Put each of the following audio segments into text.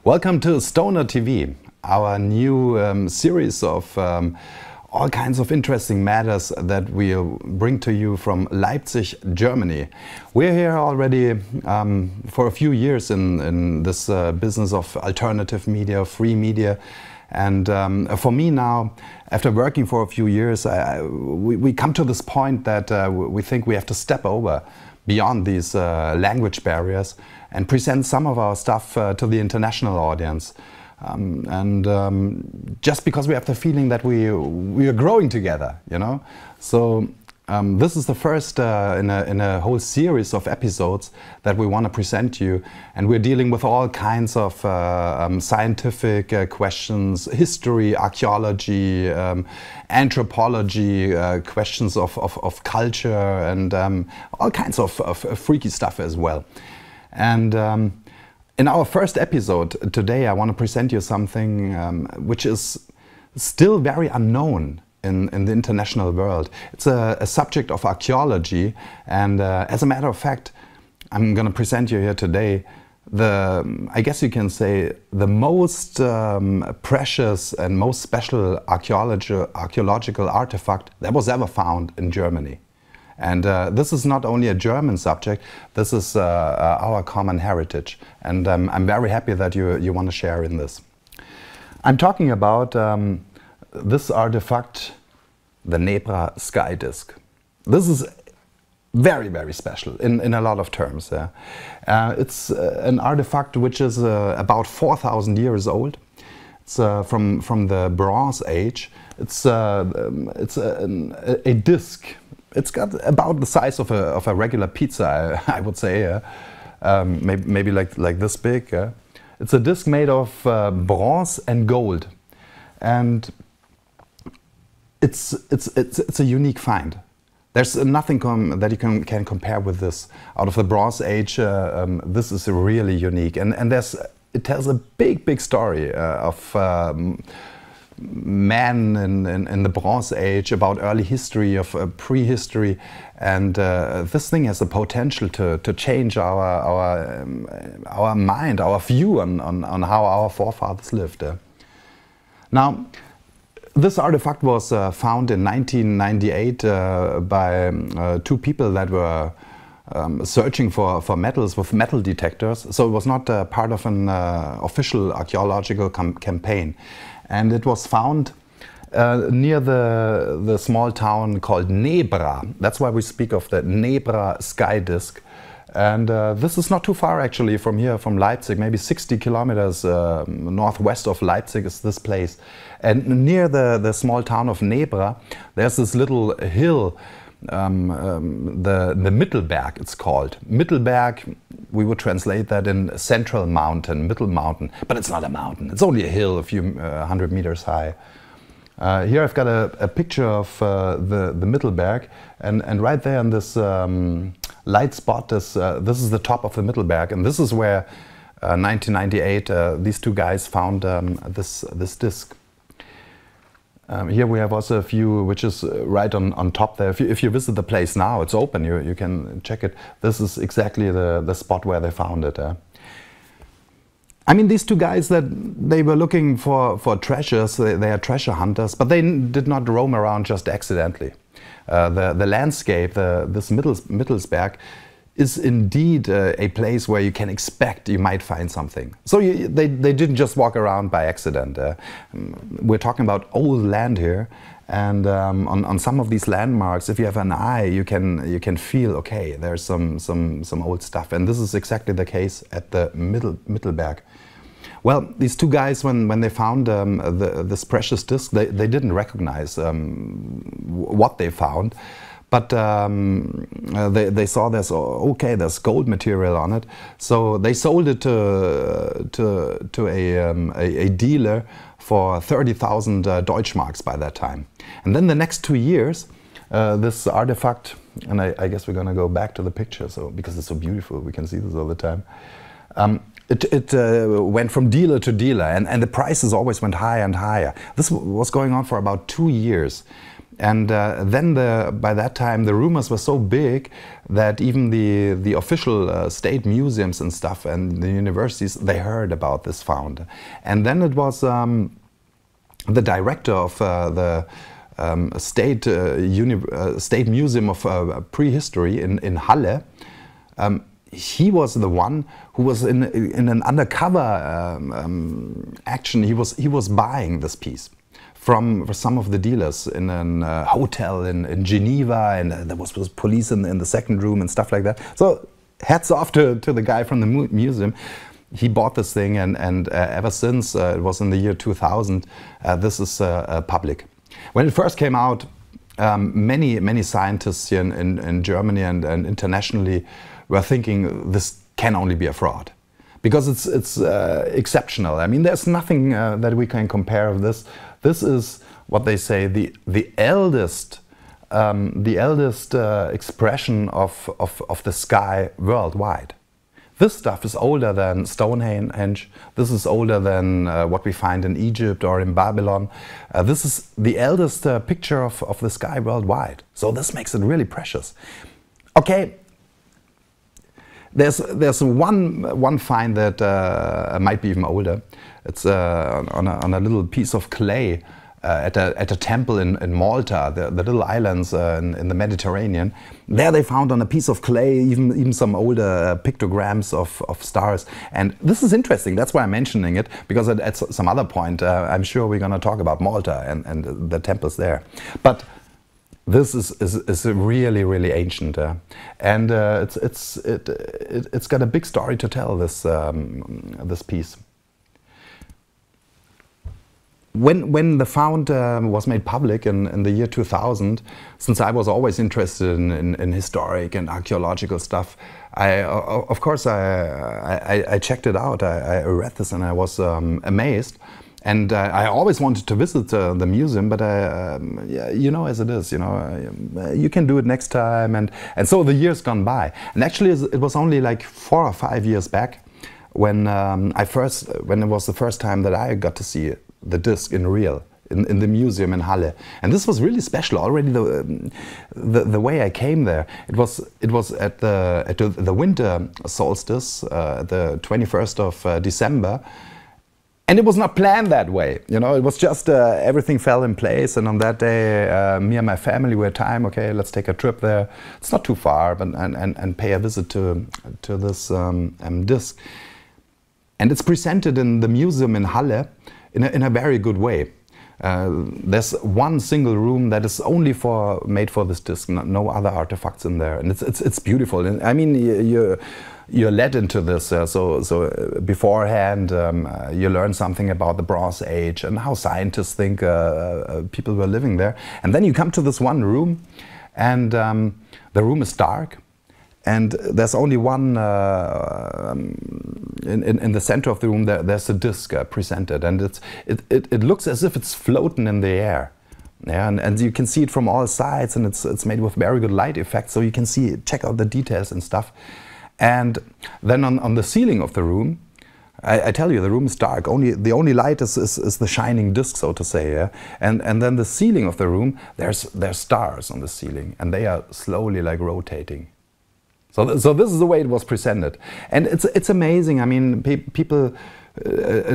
Welcome to Stoner TV, our new series of all kinds of interesting matters that we'll bring to you from Leipzig, Germany. We're here already for a few years in this business of alternative media, free media. And for me now, after working for a few years, we come to this point that we think we have to step over beyond these language barriers and present some of our stuff to the international audience. Just because we have the feeling that we are growing together, you know. So this is the first in a whole series of episodes that we want to present to you, and we're dealing with all kinds of scientific questions, history, archaeology, anthropology, questions of culture, and all kinds of freaky stuff as well. And in our first episode today, I want to present you something which is still very unknown in the international world. It's a subject of archaeology, and as a matter of fact, I'm going to present you here today I guess you can say, the most precious and most special archeological artifact that was ever found in Germany. And this is not only a German subject, this is our common heritage. And I'm very happy that you want to share in this. I'm talking about this artifact, the Nebra skydisc. This is very, very special in a lot of terms. It's an artifact which is about 4,000 years old. It's from the Bronze Age. It's a disc. It's got about the size of a regular pizza, I would say. Maybe like this big. It's a disc made of bronze and gold, and it's a unique find. There's nothing that you can compare with this. Out of the Bronze Age, this is really unique, and it tells a big story of man in the Bronze Age, about early history, of prehistory, and this thing has the potential to change our mind, our view on how our forefathers lived. Now, this artifact was found in 1998 by two people that were searching for metals with metal detectors. So it was not part of an official archaeological campaign. And it was found near the small town called Nebra. That's why we speak of the Nebra skydisc. And this is not too far actually from here, from Leipzig, maybe 60 kilometers northwest of Leipzig is this place. And near the small town of Nebra, there's this little hill, the Mittelberg it's called. Mittelberg, we would translate that in central mountain, middle mountain, but it's not a mountain, it's only a hill a few hundred meters high. Here I've got a picture of the Mittelberg, and right there in this light spot, this is the top of the Mittelberg, and this is where 1998 these two guys found this disc. Here we have also a view which is right on top there. If you visit the place now, it's open, you can check it. This is exactly the spot where they found it. I mean, these two guys, they were looking for treasures, they are treasure hunters, but they did not roam around just accidentally. The landscape, this Mittelsberg, is indeed a place where you can expect you might find something. So they didn't just walk around by accident. We're talking about old land here, and on some of these landmarks, if you have an eye, you can feel, okay, there's some old stuff, and this is exactly the case at the Mittelberg. Well, these two guys, when they found this precious disc, they didn't recognize what they found, but they saw there's gold material on it, so they sold it to a dealer for 30,000 Deutschmarks by that time. And then the next 2 years, this artifact, and I guess we're going to go back to the picture, so because it's so beautiful, we can see this all the time. It went from dealer to dealer, and the prices always went higher and higher. This was going on for about 2 years. then by that time the rumors were so big that even the official state museums and stuff and the universities, they heard about this found. And then it was the director of the State Museum of Prehistory in Halle. He was the one who was in an undercover action. He was buying this piece from some of the dealers in a hotel in Geneva, and there was police in the second room and stuff like that. So hats off to the guy from the museum. He bought this thing, and ever since, it was in the year 2000, this is public. When it first came out, many scientists here in Germany and internationally were thinking this can only be a fraud, because it's exceptional. I mean, there's nothing that we can compare with this. This is what they say the eldest expression of the sky worldwide. This stuff is older than Stonehenge. This is older than what we find in Egypt or in Babylon. This is the eldest picture of the sky worldwide. So this makes it really precious. Okay, there's one find that might be even older. It's on a little piece of clay at a temple in Malta, the little islands in the Mediterranean. There they found on a piece of clay even some older pictograms of stars. And this is interesting, that's why I'm mentioning it, because at some other point I'm sure we're going to talk about Malta and the temples there. But this is really, really ancient, and it's got a big story to tell, this piece. When the found was made public in the year 2000, since I was always interested in historic and archaeological stuff, of course I checked it out. I read this and I was amazed. And I always wanted to visit the museum, but yeah, you know, as it is, you can do it next time. And so the years gone by. And actually, it was only like 4 or 5 years back when when it was the first time that I got to see the disc in real in the museum in Halle. And this was really special. Already the way I came there, it was at the winter solstice, the 21st of December. And it was not planned that way, it was just everything fell in place. And on that day, me and my family were time, okay, let's take a trip there. It's not too far, but and pay a visit to this disc. And it's presented in the museum in Halle in a very good way. There's one single room that is only made for this disc, no other artifacts in there, and it's beautiful. And I mean, you're led into this, so beforehand you learn something about the Bronze Age and how scientists think people were living there. And then you come to this one room, and the room is dark, and there's only one in the center of the room. There's a disc presented, and it looks as if it's floating in the air. Yeah, and you can see it from all sides, and it's made with very good light effects, so you can check out the details and stuff. And then on the ceiling of the room, I tell you, the room is dark. The only light is the shining disc, so to say. Yeah? And then the ceiling of the room, there's stars on the ceiling, and they are slowly like rotating. So this is the way it was presented, and it's amazing. I mean, people.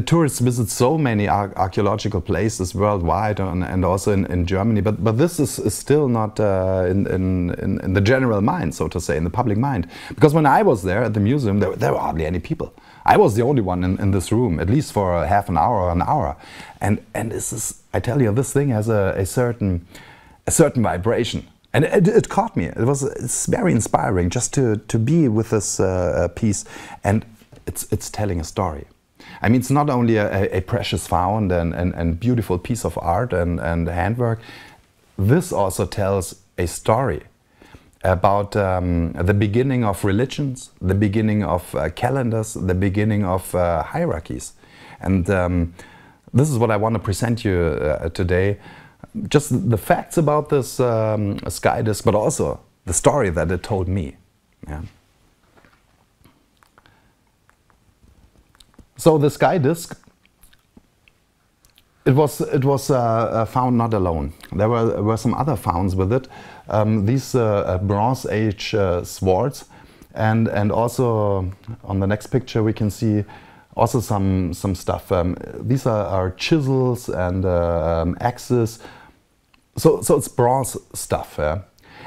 Tourists visit so many archaeological places worldwide and also in Germany, but this is still not in the general mind, so to say, in the public mind. Because when I was there at the museum, there were hardly any people. I was the only one in this room, at least for half an hour or an hour. And this is, I tell you, this thing has a certain vibration. And it caught me. It's very inspiring just to be with this piece, and it's telling a story. I mean, it's not only a precious found and beautiful piece of art and handwork. This also tells a story about the beginning of religions, the beginning of calendars, the beginning of hierarchies. And this is what I want to present you today. Just the facts about this sky disc, but also the story that it told me. Yeah. So the sky disc it was found not alone. There were some other founds with it. These Bronze Age swords, and also on the next picture we can see also some stuff. These are chisels and axes. So it's bronze stuff.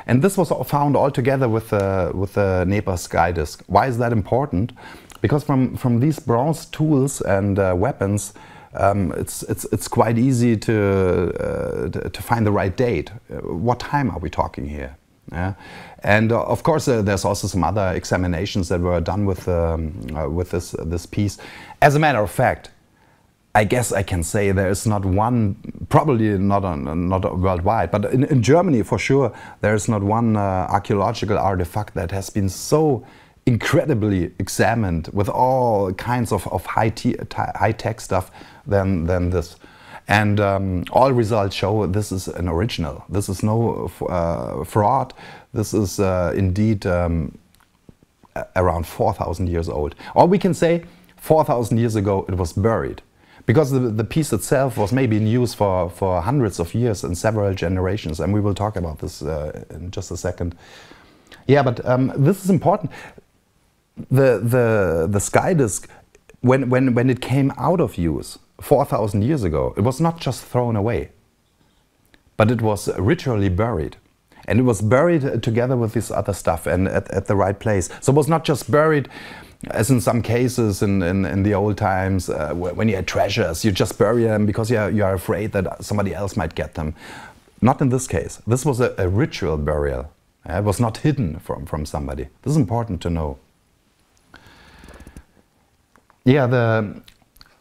And this was found all together with the Nebra skydisc. Why is that important? Because from these bronze tools and weapons, it's quite easy to find the right date. What time are we talking here? Yeah? And of course, there's also some other examinations that were done with this piece. As a matter of fact, I guess I can say there is not one, probably not worldwide, but in Germany for sure, there is not one archaeological artifact that has been so incredibly examined with all kinds of high-tech stuff than this. And all results show this is an original. This is no fraud. This is indeed around 4,000 years old. Or we can say 4,000 years ago it was buried. Because the piece itself was maybe in use for hundreds of years and several generations. And we will talk about this in just a second. Yeah, but this is important. The skydisc, when it came out of use 4,000 years ago, it was not just thrown away, but it was ritually buried. And it was buried together with this other stuff and at the right place. So it was not just buried, as in some cases in the old times, when you had treasures, you just bury them because you are afraid that somebody else might get them. Not in this case. This was a ritual burial. It was not hidden from somebody. This is important to know. Yeah,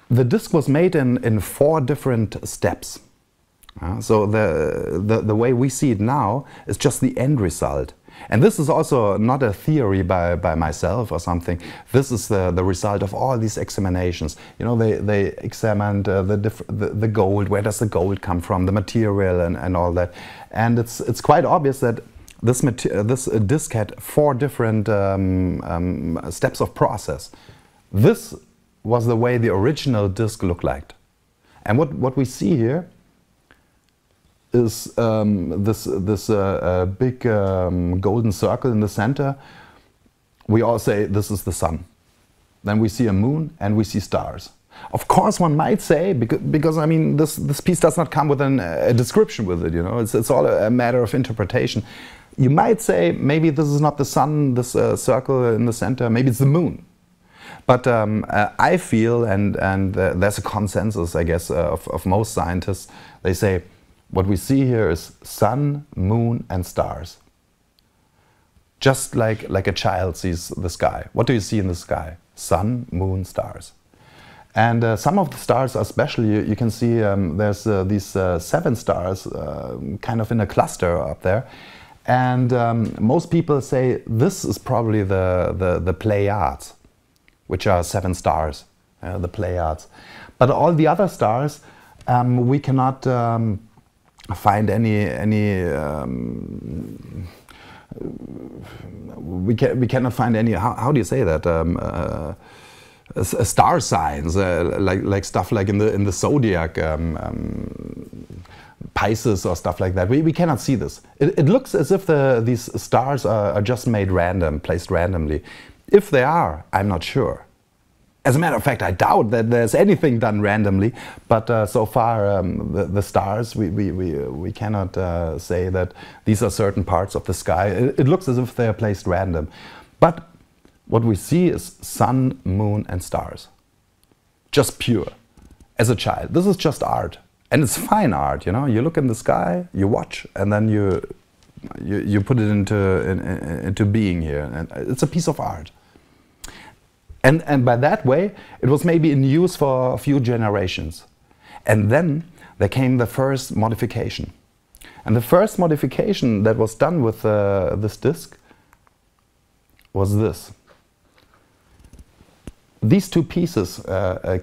the disc was made in 4 different steps. So the way we see it now is just the end result. And this is also not a theory by myself or something. This is the result of all these examinations. You know, they examined the gold. Where does the gold come from? The material and all that. And it's quite obvious that this disc had 4 different steps of process. This was the way the original disc looked like. And what we see here is this big golden circle in the center. We all say this is the sun. Then we see a moon and we see stars. Of course, one might say, because I mean, this piece does not come with a description with it. You know, it's all a matter of interpretation. You might say maybe this is not the sun, this circle in the center. Maybe it's the moon. But I feel, and there's a consensus, I guess, of most scientists. They say what we see here is sun, moon, and stars. Just like a child sees the sky. What do you see in the sky? Sun, moon, stars. And some of the stars are special. You can see there's these 7 stars kind of in a cluster up there. And most people say this is probably the Pleiades, which are 7 stars, the Pleiades. But all the other stars, we cannot find we cannot find any, how do you say that? Star signs, like stuff like in the zodiac, Pisces or stuff like that. We cannot see this. It looks as if these stars are just made random, placed randomly. If they are, I'm not sure. As a matter of fact, I doubt that there's anything done randomly. But so far, the stars, we cannot say that these are certain parts of the sky. It looks as if they are placed random. But what we see is sun, moon, and stars. Just pure. As a child, this is just art. And it's fine art, you know. You look in the sky, you watch, and then you put it into being here. And it's a piece of art. And by that way, it was maybe in use for a few generations. And then there came the first modification. And the first modification that was done with this disc was this. These 2 pieces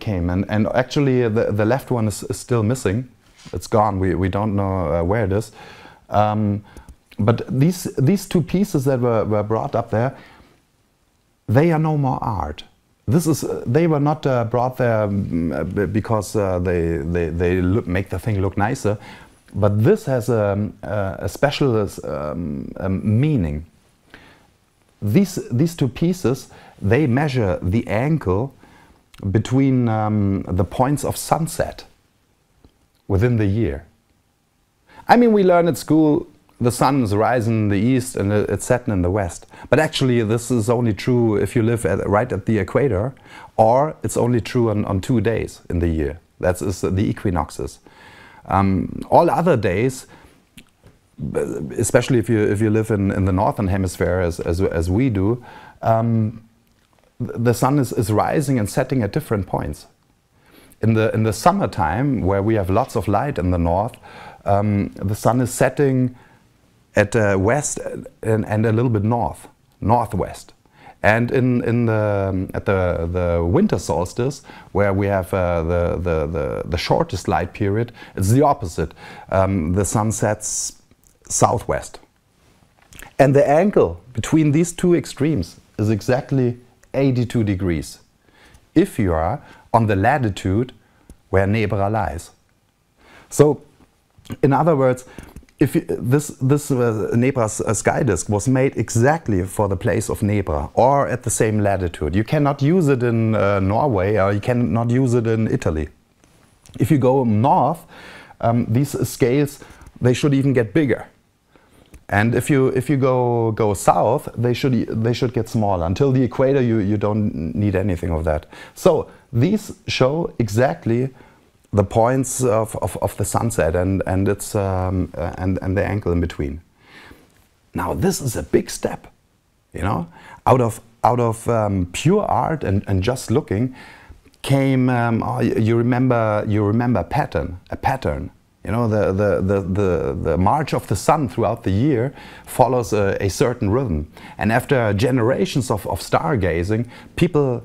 came, and actually the left one is still missing. It's gone. We don't know where it is. But these 2 pieces that were brought up there, they are no more art. this is, they were not brought there because they make the thing look nicer, but this has a special meaning. These two pieces, they measure the angle between the points of sunset within the year. I mean, we learn at school the sun is rising in the east and it's setting in the west. But actually this is only true if you live right at the equator, or it's only true on 2 days in the year. That is the equinoxes. All other days, especially if you live in the northern hemisphere as we do, the sun is rising and setting at different points. In the summertime, where we have lots of light in the north, the sun is setting at west and a little bit northwest. And at the winter solstice, where we have the shortest light period, it's the opposite. The sun sets southwest. And the angle between these two extremes is exactly 82 degrees, if you are on the latitude where Nebra lies. So, in other words, if this Nebra's skydisc was made exactly for the place of Nebra, or at the same latitude. You cannot use it in Norway, or you cannot use it in Italy. If you go north, these scales, they should even get bigger. And if you go south, they should get smaller. Until the equator, you don't need anything of that. So these show exactly the points of the sunset and its and the angle in between. Now this is a big step, you know. Out of pure art and just looking came you remember a pattern. You know, the march of the sun throughout the year follows a certain rhythm. And after generations of stargazing, people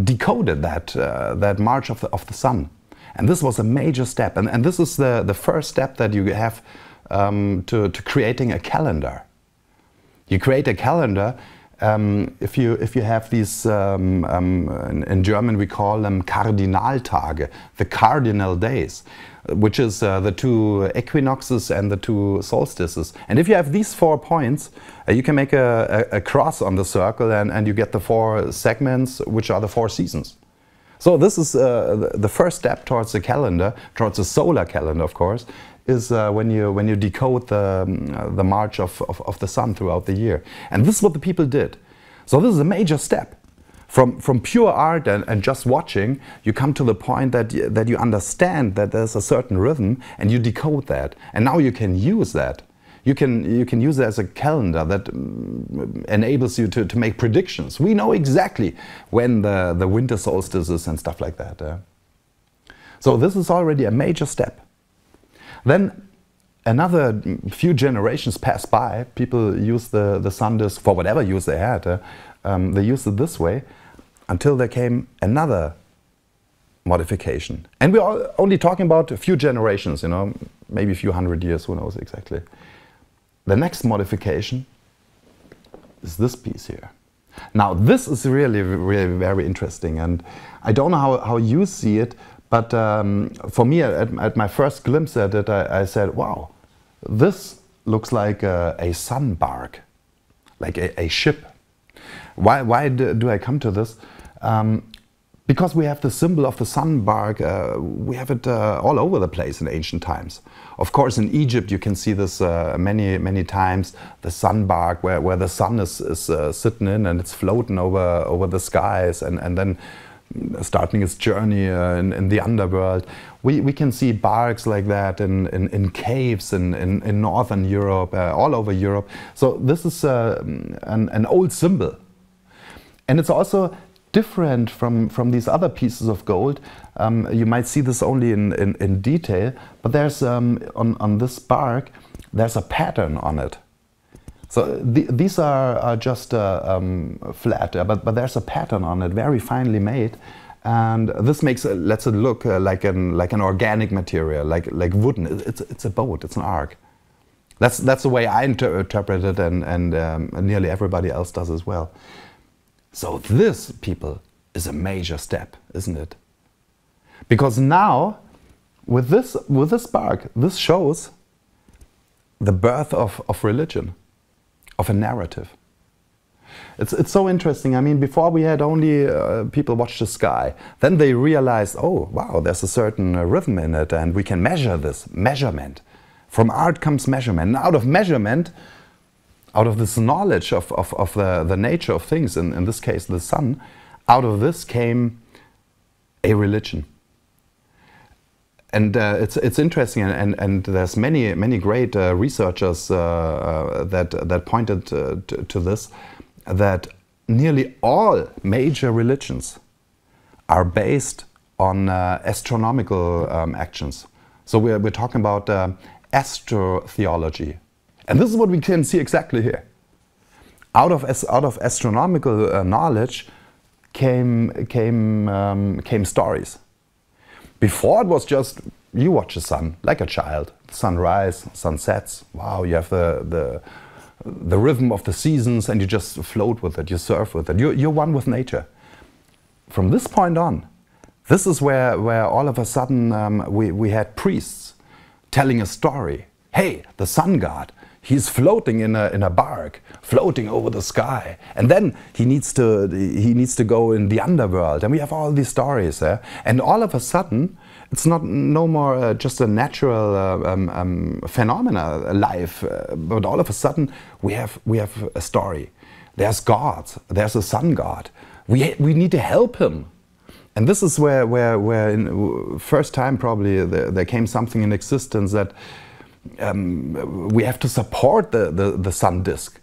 decoded that march of the sun. And this was a major step. And this is the first step that you have to creating a calendar. You create a calendar if you have these, in German we call them Kardinaltage, the cardinal days, which is the 2 equinoxes and the 2 solstices. And if you have these 4 points, you can make a cross on the circle and you get the 4 segments, which are the 4 seasons. So this is the first step towards the calendar, towards the solar calendar, of course, is when you decode the march of the sun throughout the year. And this is what the people did. So this is a major step. From pure art and just watching, you come to the point that you understand that there's a certain rhythm and you decode that. And now you can use that. You can use it as a calendar that enables you to make predictions. We know exactly when the winter solstice is and stuff like that. So this is already a major step. Then another few generations pass by. People use the sun disk for whatever use they had. They used it this way until there came another modification. And we're only talking about a few generations, you know, maybe a few hundred years, who knows exactly. The next modification is this piece here. Now this is really very interesting, and I don't know how you see it, but for me at my first glimpse at it, I said, wow, this looks like a sun bark, like a ship. Why do I come to this? Because we have the symbol of the sun bark, we have it all over the place in ancient times. Of course, in Egypt you can see this many times, the sun bark where the sun is sitting in and it's floating over the skies and then starting its journey in the underworld. We can see barks like that in caves in northern Europe, all over Europe. So this is an old symbol. And it's also different from these other pieces of gold. You might see this only in detail, but there's on this bark there's a pattern on it. So these are just flat, but there's a pattern on it, very finely made, and this lets it look like an organic material, like wooden. It's a boat, it's an ark. That's the way I interpret it, and nearly everybody else does as well. So this, people, is a major step, isn't it? Because now, with this bark, this shows the birth of religion, of a narrative. It's so interesting. I mean, before we had only people watch the sky. Then they realized, oh, wow, there's a certain rhythm in it, and we can measure this. Measurement. From art comes measurement. And out of measurement, out of this knowledge of the nature of things, in this case the sun, out of this came a religion. And it's interesting, and there's many great researchers that pointed to this, that nearly all major religions are based on astronomical actions. So we're talking about astrotheology, and this is what we can see exactly here. Out of astronomical knowledge came stories. Before it was just, you watch the sun like a child. Sunrise, sunsets. Wow, you have the rhythm of the seasons, and you just float with it. You surf with it. You're one with nature. From this point on, this is where all of a sudden we had priests telling a story. Hey, the sun god, he's floating in a bark, floating over the sky, and then he needs to go in the underworld, and we have all these stories there. And all of a sudden, it's no more just a natural phenomena, life, but all of a sudden we have a story. There's gods. There's a sun god. We need to help him. And this is where in first time probably there came something in existence that we have to support the sun disk.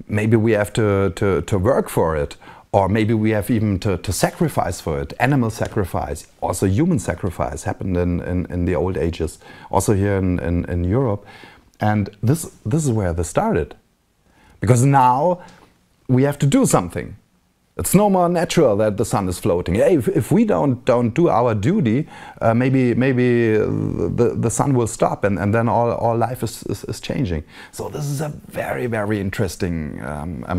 Maybe we have to work for it, or maybe we have even to sacrifice for it. Animal sacrifice, also human sacrifice happened in the old ages, also here in Europe. And this is where this started. Because now we have to do something. It's no more natural that the sun is floating. Hey, if we don't do our duty, maybe the sun will stop, and then all life is changing. So this is a very interesting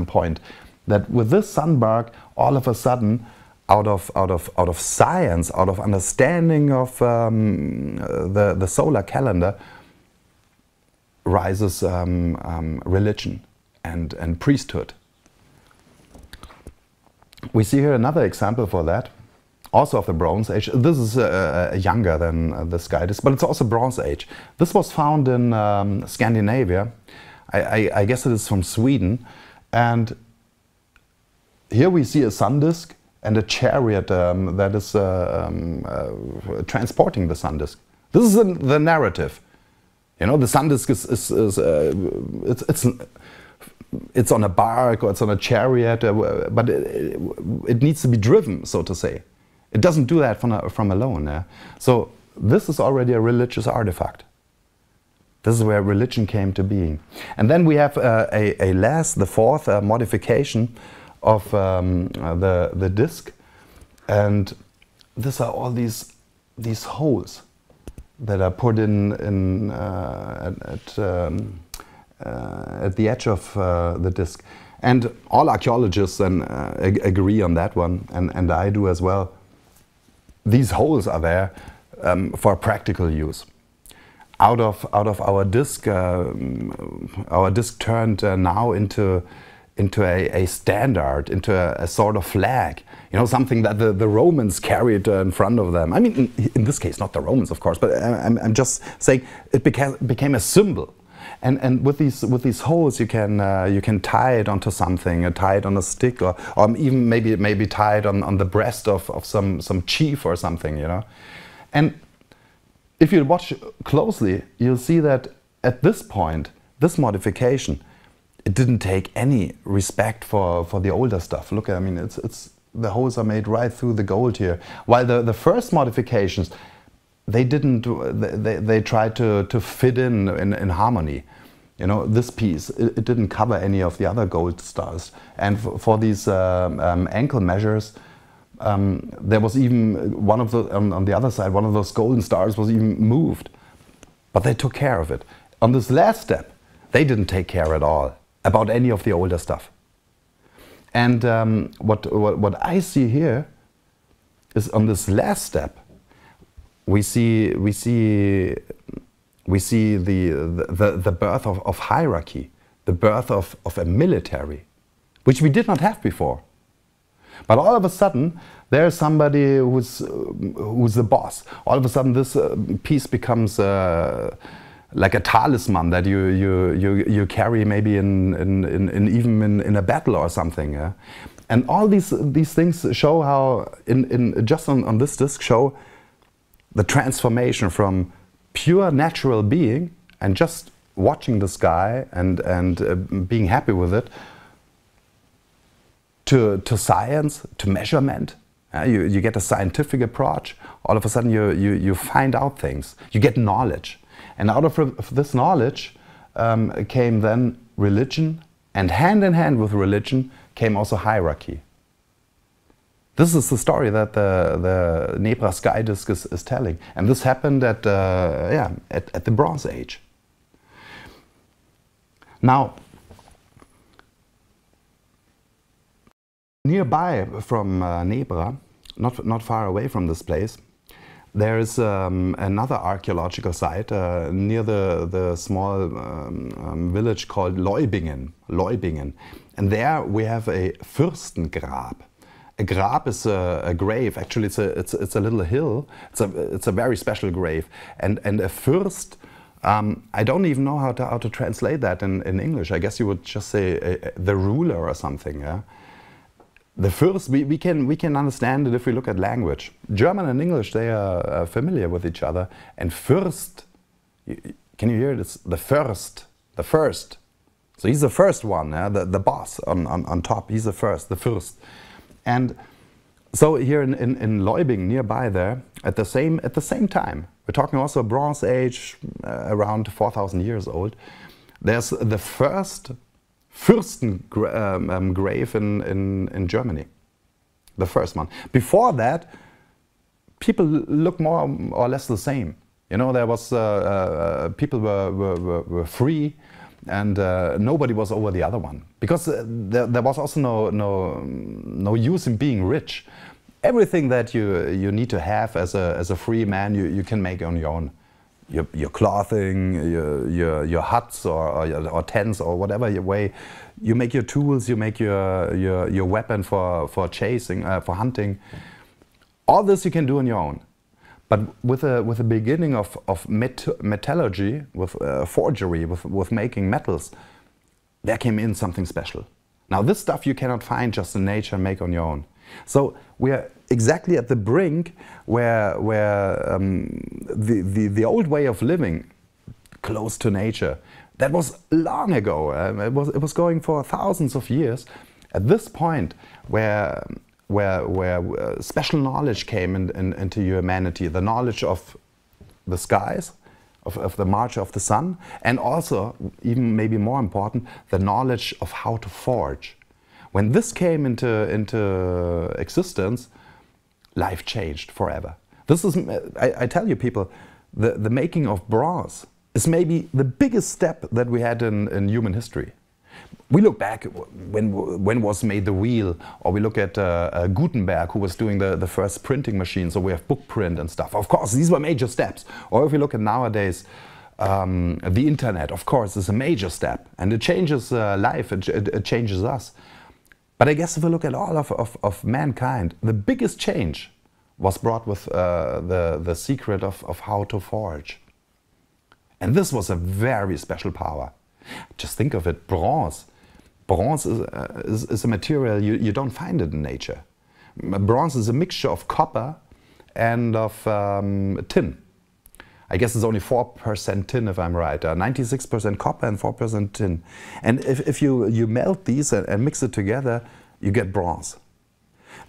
point. That with this sun bark, all of a sudden, out of science, out of understanding of the solar calendar, rises religion and priesthood. We see here another example for that, also of the Bronze Age. This is younger than the skydisc, but it's also Bronze Age. This was found in Scandinavia. I guess it is from Sweden. And here we see a sun disk and a chariot that is transporting the sun disk. This is the narrative. You know, the sun disk it's on a bark or it's on a chariot, but it needs to be driven, so to say. It doesn't do that from alone. Yeah? So this is already a religious artifact. This is where religion came to being. And then we have the fourth modification of the disc, and these are all these holes that are put in at the edge of the disc. And all archaeologists agree on that one, and I do as well. These holes are there for practical use. Out of our disc turned now into a standard, into a sort of flag. You know, something that the Romans carried in front of them. I mean, in this case, not the Romans, of course, but I'm just saying it became a symbol. And with these holes, you can tie it onto something, tie it on a stick, or even maybe tie it on the breast of some chief or something, you know. And if you watch closely, you'll see that at this point, this modification, it didn't take any respect for the older stuff. Look, I mean, the holes are made right through the gold here. While the first modifications, they didn't. They tried to fit in harmony. You know, this piece it didn't cover any of the other gold stars. And for these ankle measures, there was even one of the on the other side, one of those golden stars was even moved. But they took care of it. On this last step, they didn't take care at all about any of the older stuff. And what I see here is on this last step, we see the birth of hierarchy, the birth of a military, which we did not have before. But all of a sudden, there's somebody who's the boss. All of a sudden, this piece becomes like a talisman that you carry maybe even in a battle or something. Yeah? And all these things show how just on this disc show the transformation from pure natural being and just watching the sky and being happy with it to science, to measurement. You get a scientific approach. All of a sudden you find out things. You get knowledge. And out of this knowledge came then religion, and hand in hand with religion came also hierarchy. This is the story that the Nebra skydisc is telling. And this happened at the Bronze Age. Now, nearby from Nebra, not far away from this place, there is another archaeological site near the small village called Leubingen. And there we have a Fürstengrab. A grab is a grave. Actually, it's a little hill. It's a very special grave. And a Fürst, I don't even know how to translate that in English. I guess you would just say the ruler or something. Yeah. The Fürst, we can understand it if we look at language. German and English, they are familiar with each other. And Fürst, can you hear it? It's the first. So he's the first one, yeah? the boss on top. He's the first, the Fürst. And so here in Leubingen, nearby there, at the same time, we're talking also Bronze Age, around 4,000 years old. There's the first Fürstengrave in Germany, the first one. Before that, people look more or less the same. You know, there was people were free, and nobody was over the other one, because there was also no use in being rich. Everything that you need to have as a free man, you can make on your own. Your clothing, your huts or tents or whatever way, you make your tools, you make your weapon for chasing, for hunting. All this you can do on your own. But with the beginning of metallurgy, with forgery, with making metals, there came in something special. Now this stuff you cannot find just in nature and make on your own. So we are exactly at the brink where the old way of living, close to nature, that was long ago. It was going for thousands of years. At this point, where special knowledge came into humanity, the knowledge of the skies, of the march of the sun, and also, even maybe more important, the knowledge of how to forge. When this came into existence, life changed forever. This is, I tell you people, the making of bronze is maybe the biggest step that we had in human history. We look back when was made the wheel, or we look at Gutenberg, who was doing the first printing machine, so we have book print and stuff. Of course, these were major steps. Or if we look at nowadays, the internet, of course, is a major step, and it changes life, it changes us. But I guess if we look at all of mankind, the biggest change was brought with the secret of how to forge. And this was a very special power. Just think of it, bronze. Bronze is a material you don't find it in nature. Bronze is a mixture of copper and of tin. I guess it's only 4% tin, if I'm right. 96% copper and 4% tin. And if you melt these and mix it together, you get bronze.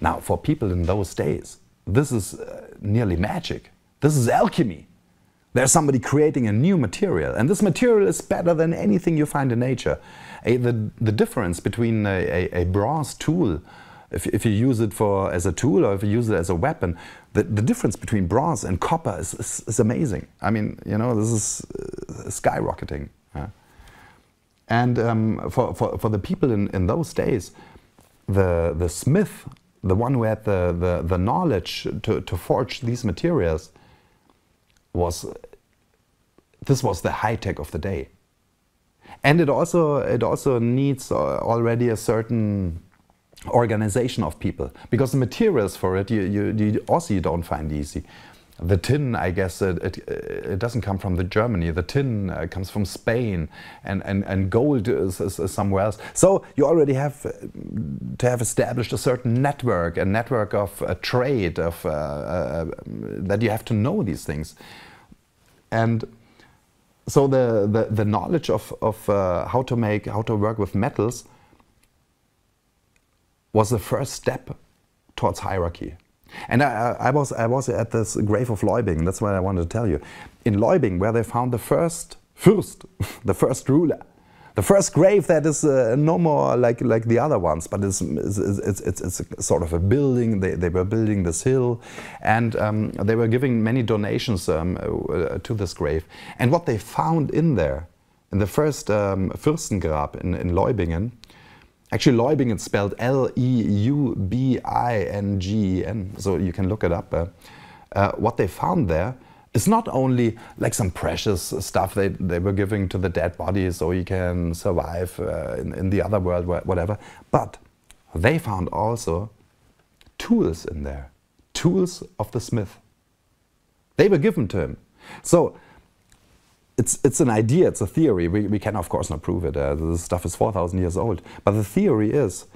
Now, for people in those days, this is nearly magic. This is alchemy. There's somebody creating a new material, and this material is better than anything you find in nature. The difference between a bronze tool, if you use it as a tool or if you use it as a weapon, the difference between bronze and copper is amazing. I mean, you know, this is skyrocketing. And for the people in those days, the smith the one who had the knowledge to forge these materials, this was the high tech of the day. And it also needs already a certain organization of people, because the materials for it you don't find easy. The tin, I guess, it doesn't come from Germany. The tin comes from Spain, and gold is somewhere else. So you already have to have established a certain network, a network of trade, that you have to know these things. And so the knowledge of how to work with metals was the first step towards hierarchy. And I was at this grave of Leipzig. That's what I wanted to tell you. In Leipzig, where they found the first Fürst, the first ruler, the first grave that is no more like the other ones, but it's sort of a building. They were building this hill, and they were giving many donations to this grave. And what they found in there, in the first Fürstengrab in Leubingen, actually, Leubingen is spelled Leubingen, so you can look it up. What they found there is not only like some precious stuff they were giving to the dead bodies so you can survive in the other world, whatever, but they found also tools in there, tools of the smith. They were given to him. So it's an idea, it's a theory. We can of course not prove it. This stuff is 4,000 years old. But the theory is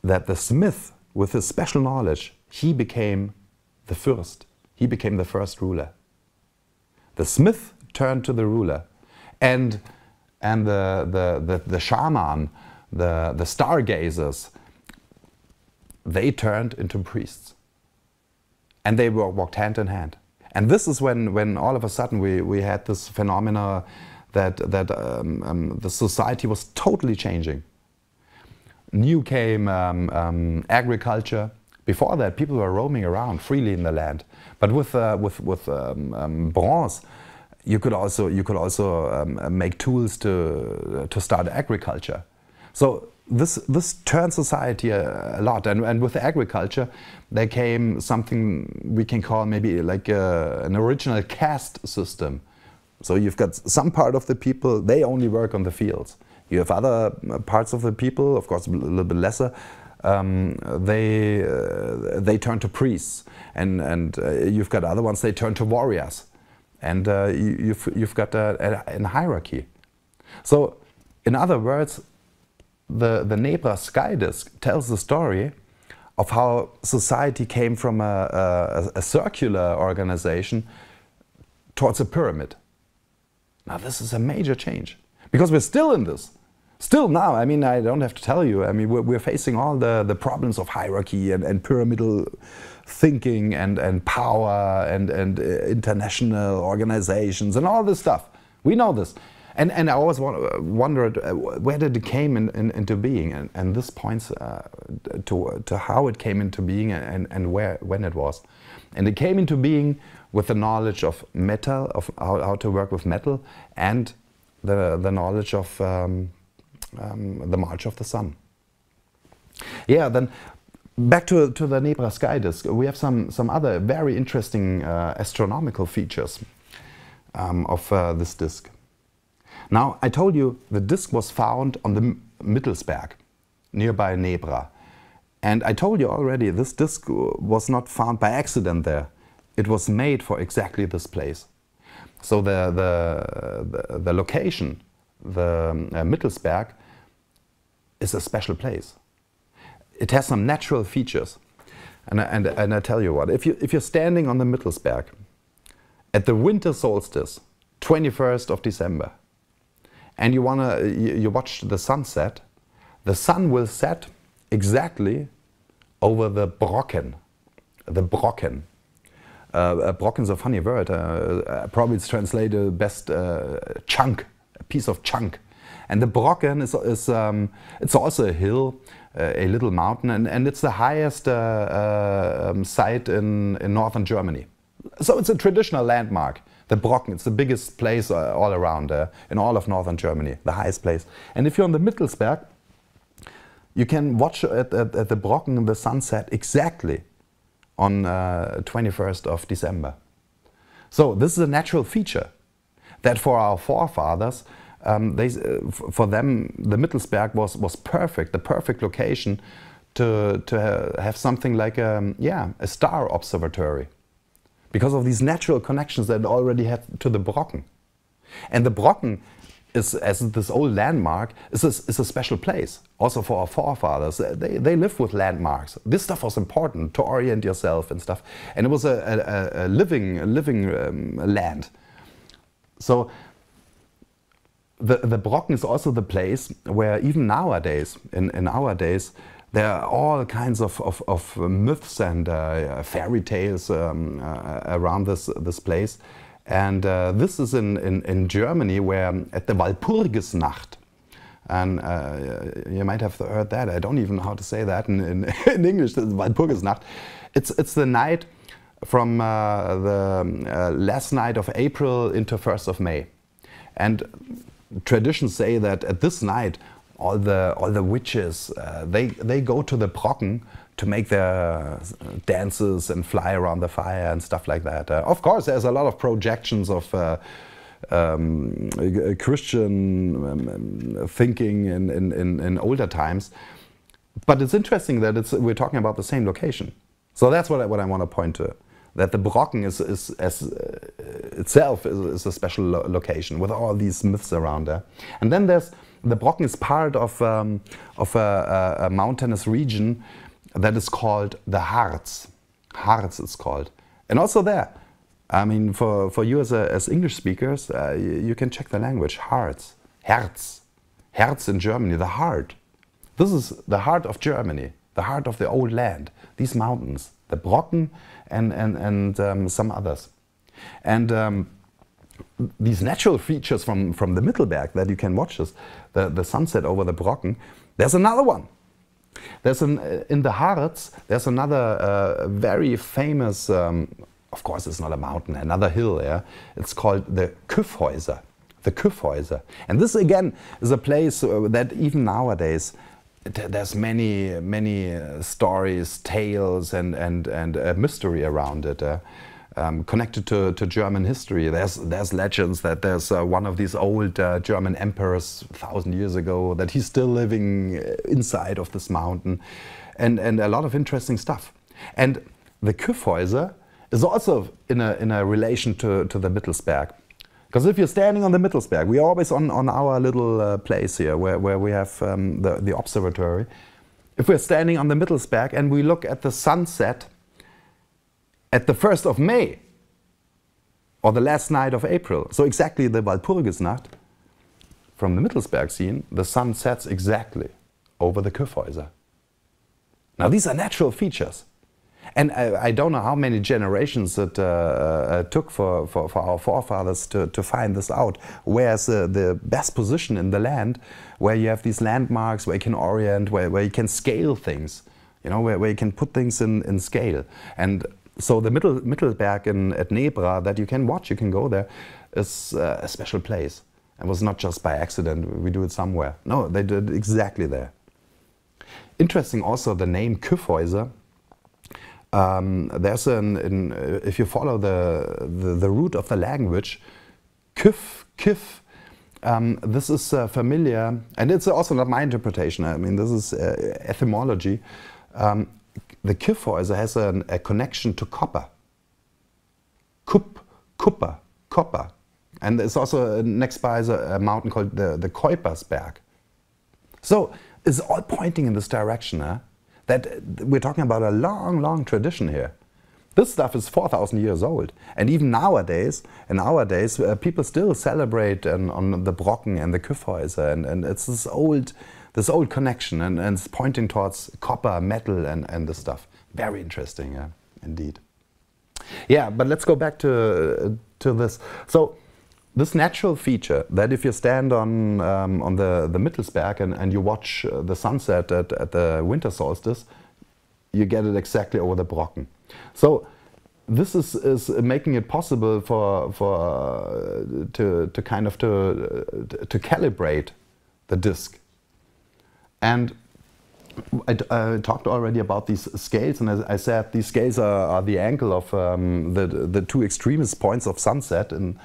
that the smith, with his special knowledge, he became the Fürst. He became the first ruler. The smith turned to the ruler, and the shaman, the stargazers, they turned into priests, and they walked hand in hand. And this is when all of a sudden we had this phenomena that the society was totally changing. New came agriculture. Before that, people were roaming around freely in the land. But with bronze, you could also make tools to start agriculture. So this turned society a lot, and with agriculture there came something we can call maybe like an original caste system. So you've got some part of the people, they only work on the fields. You have other parts of the people, of course a little bit lesser, they turn to priests, and you've got other ones, they turn to warriors, and you've got a hierarchy. So in other words, the Nebra skydisc tells the story of how society came from a circular organization towards a pyramid. Now this is a major change, because we're still in this. Still now, I mean, I don't have to tell you, I mean, we're facing all the problems of hierarchy and pyramidal thinking and power and international organizations and all this stuff. We know this. And I always wondered where did it came into being, and this points to how it came into being and when it was. And it came into being with the knowledge of metal, of how to work with metal, and the knowledge of the march of the sun. Yeah, then back to the Nebra skydisc, we have some other very interesting astronomical features of this disk. Now, I told you the disk was found on the Mittelsberg, nearby Nebra. And I told you already, this disk was not found by accident there. It was made for exactly this place. So the location, the Mittelsberg, is a special place. It has some natural features. And I tell you what, if you're standing on the Mittelsberg at the winter solstice, 21st of December, and you watch the sunset, the sun will set exactly over the Brocken. The Brocken. Brocken's a funny word. Probably it's translated best chunk, a piece of chunk. And the Brocken is it's also a hill, a little mountain, and it's the highest site in northern Germany. So it's a traditional landmark. The Brocken, it's the biggest place all around in all of northern Germany, the highest place. And if you're on the Mittelsberg, You can watch at the Brocken the sunset exactly on 21st of December. So this is a natural feature that for our forefathers, for them the Mittelsberg was perfect, the perfect location to have something like a star observatory, because of these natural connections that it already had to the Brocken. And the Brocken is, as this old landmark, is a special place, also for our forefathers. They lived with landmarks. This stuff was important to orient yourself and stuff. And it was a living land. So the Brocken is also the place where even nowadays, in our days, there are all kinds of myths and fairy tales around this place. And this is in Germany, where at the Walpurgisnacht, and you might have heard that, I don't even know how to say that in English, the Walpurgisnacht. It's the night from the last night of April into 1st of May. And traditions say that at this night, all the witches, they go to the Brocken to make their dances and fly around the fire and stuff like that. Of course, there's a lot of projections of Christian thinking in older times, but it's interesting that we're talking about the same location. So that's what I want to point to, that the Brocken itself is a special location with all these myths around there. And then the Brocken is part of a mountainous region that is called the Harz. Harz it's called. And also there, I mean, for you as English speakers, you can check the language. Harz, Herz, Herz in Germany, the heart. This is the heart of Germany, the heart of the old land. These mountains, the Brocken and some others. And these natural features from the Mittelberg that you can watch, the sunset over the Brocken. There's another one. There's in the Harz, there's another very famous, of course it's not a mountain, another hill, yeah? It's called the Kyffhäuser, the Kyffhäuser. And this again is a place that even nowadays, there's many stories, tales and mystery around it. Connected to German history. There's legends that there's one of these old German emperors 1,000 years ago, that he's still living inside of this mountain, and a lot of interesting stuff. And the Kyffhäuser is also in a relation to the Mittelsberg. Because if you're standing on the Mittelsberg, we're always on our little place here where we have the observatory. If we're standing on the Mittelsberg and we look at the sunset at the 1st of May, or the last night of April, so exactly the Walpurgisnacht, from the Mittelsberg scene, the sun sets exactly over the Kyffhäuser. Now these are natural features. And I don't know how many generations it took for our forefathers to find this out. Where's the best position in the land, where you have these landmarks, where you can orient, where you can scale things, you know, where you can put things in scale. And so the Mittelberg at Nebra that you can watch, you can go there, is a special place. It was not just by accident, we do it somewhere. No, they did it exactly there. Interesting also the name Kyffhäuser. There's if you follow the root of the language, Kyff, this is familiar, and it's also not my interpretation, I mean this is etymology. The Kyffhäuser has a connection to copper. Copper. And there's also next by is a mountain called the Kuipersberg. So it's all pointing in this direction, that we're talking about a long tradition here. This stuff is 4,000 years old. And even nowadays, people still celebrate on the Brocken and the Kyffhäuser. And it's this old connection, and it's pointing towards copper, metal, and this stuff. Very interesting, yeah, indeed. Yeah, but let's go back to this. So this natural feature that if you stand on the Mittelsberg and you watch the sunset at the winter solstice, you get it exactly over the Brocken. So this is making it possible to calibrate the disc. And I talked already about these scales, and as I said, these scales are the angle of the two extremist points of sunset, and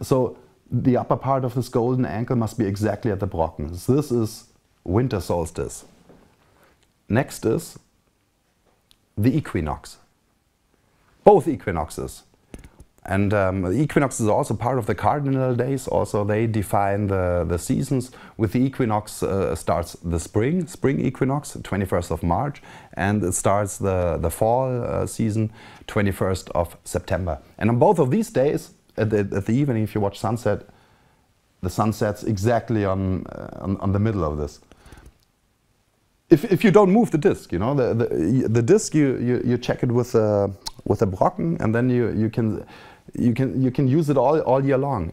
so the upper part of this golden angle must be exactly at the Brocken. This is winter solstice. Next is the equinox. Both equinoxes. And the equinox is also part of the cardinal days. Also, they define the seasons. With the equinox starts the spring equinox, 21st of March, and it starts the fall season, 21st of September. And on both of these days, at the evening, if you watch sunset, the sun sets exactly on the middle of this. If you don't move the disc, you know, the disc, you check it with a Brocken, and then you can use it all year long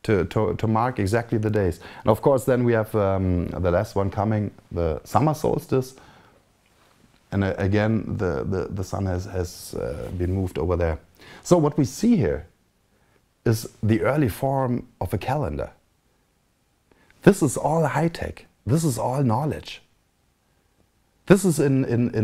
to mark exactly the days. And of course, then we have the last one coming, the summer solstice, and again the sun has been moved over there. So what we see here is the early form of a calendar. This is all high tech. This is all knowledge. This is in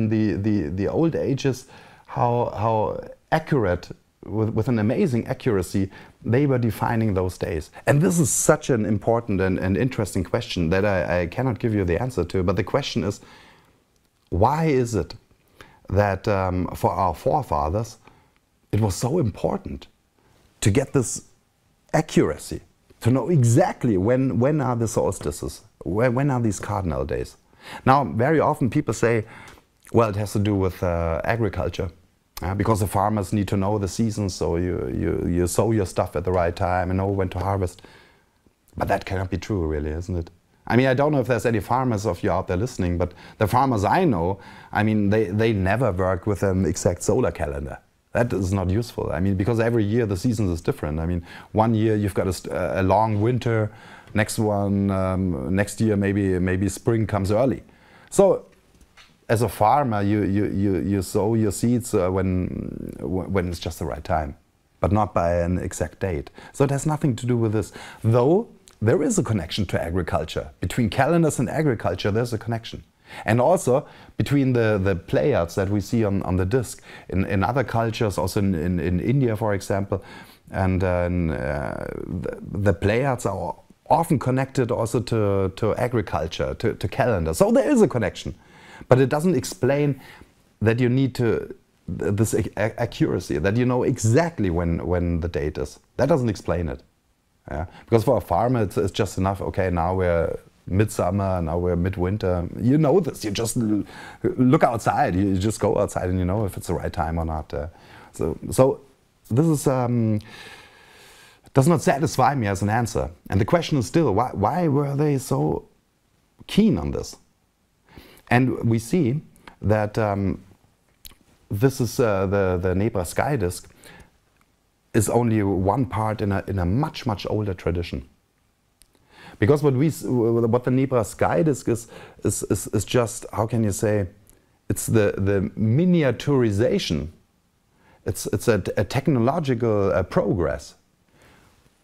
the old ages how accurate, with an amazing accuracy, they were defining those days. And this is such an important and interesting question that I cannot give you the answer to. But the question is, why is it that for our forefathers it was so important to get this accuracy, to know exactly when are the solstices, when are these cardinal days? Now, very often people say, well, it has to do with agriculture, because the farmers need to know the seasons, so you sow your stuff at the right time and know when to harvest. But that cannot be true, really, isn't it? I mean, I don't know if there's any farmers of you out there listening, but the farmers I know, I mean, they never work with an exact solar calendar. That is not useful. I mean, because every year the seasons is different. I mean, one year you've got a long winter, next year maybe spring comes early. So as a farmer, you sow your seeds when it's just the right time, but not by an exact date. So it has nothing to do with this. Though there is a connection to agriculture. Between calendars and agriculture, there's a connection. And also between the Pleiades that we see on the disc in other cultures, also in India, for example, and the Pleiades are often connected also to agriculture, to calendar. So there is a connection, but it doesn't explain that you need this accuracy, that you know exactly when the date is. That doesn't explain it. Yeah? Because for a farmer, it's just enough. Okay, now we're midsummer, now we're midwinter. You know this. You just look outside. You just go outside and you know if it's the right time or not. So this is does not satisfy me as an answer. And the question is still, why were they so keen on this? And we see that this is the Nebra skydisc is only one part in a much older tradition. Because what the Nebra skydisc is just, how can you say, it's the miniaturization. It's a technological progress.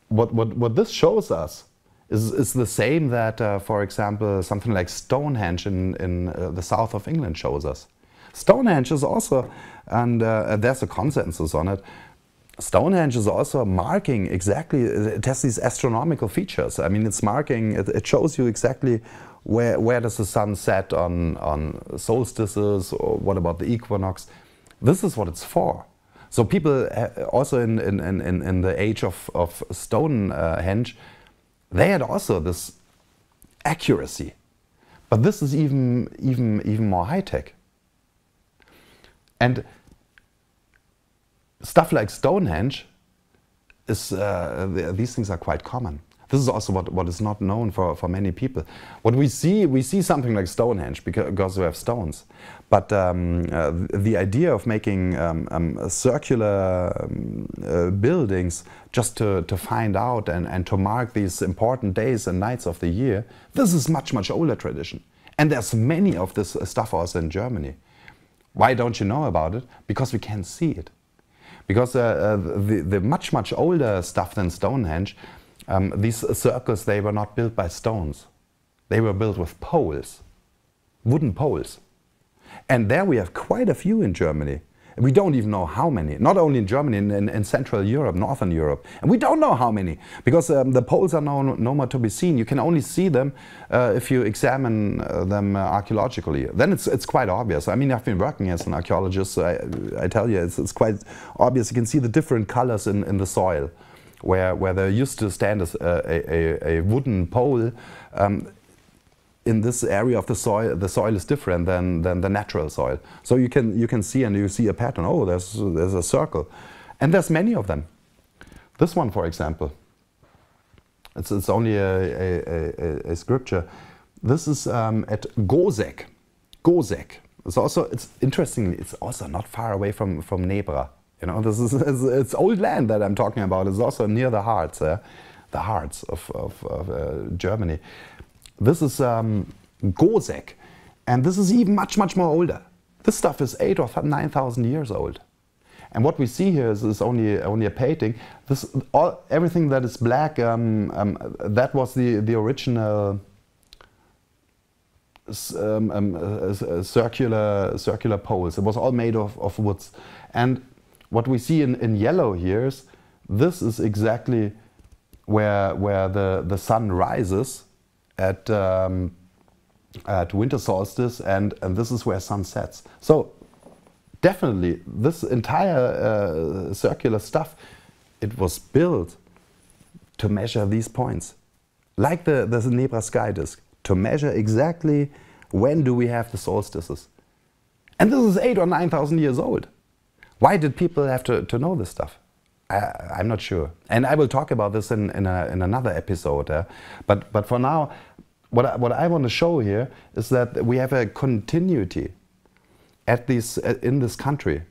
What this shows us is the same that, for example, something like Stonehenge in the south of England shows us. Stonehenge is also, and there's a consensus on it, Stonehenge is also marking exactly, it has these astronomical features. I mean, it's marking, it shows you exactly where does the sun set on solstices, or what about the equinox. This is what it's for. So people also in the age of Stonehenge, they had also this accuracy. But this is even more high-tech. And stuff like Stonehenge is these things are quite common. This is also what is not known for many people. What we see something like Stonehenge because we have stones. But the idea of making circular buildings just to find out and to mark these important days and nights of the year, this is much older tradition. And there's many of this stuff also in Germany. Why don't you know about it? Because we can't see it. Because the much older stuff than Stonehenge, these circles, they were not built by stones. They were built with poles. wooden poles. And there we have quite a few in Germany. We don't even know how many, not only in Germany, in Central Europe, Northern Europe. And we don't know how many, because the poles are no more to be seen. You can only see them if you examine them archaeologically. Then it's quite obvious. I mean, I've been working as an archaeologist, so I tell you, it's quite obvious. You can see the different colors in the soil, where there used to stand a wooden pole. In this area of the soil is different than the natural soil. So you can see, and you see a pattern. Oh, there's a circle, and there's many of them. This one, for example, it's only a scripture. This is at Gozek. Gozek. It's interestingly, it's also not far away from Nebra. You know, it's old land that I'm talking about. It's also near the hearts of Germany. This is Gozek, and this is even much more older. This stuff is 8,000 or 9,000 years old. And what we see here is only a painting. Everything that is black, that was the original circular poles. It was all made of woods. And what we see in yellow here is this is exactly where the sun rises at winter solstice, and this is where sun sets. So definitely this entire circular stuff, it was built to measure these points, like the Nebra skydisc, to measure exactly when do we have the solstices. And this is 8,000 or 9,000 years old. Why did people have to know this stuff? I'm not sure, and I will talk about this in another episode. But for now, what I want to show here is that we have a continuity in this country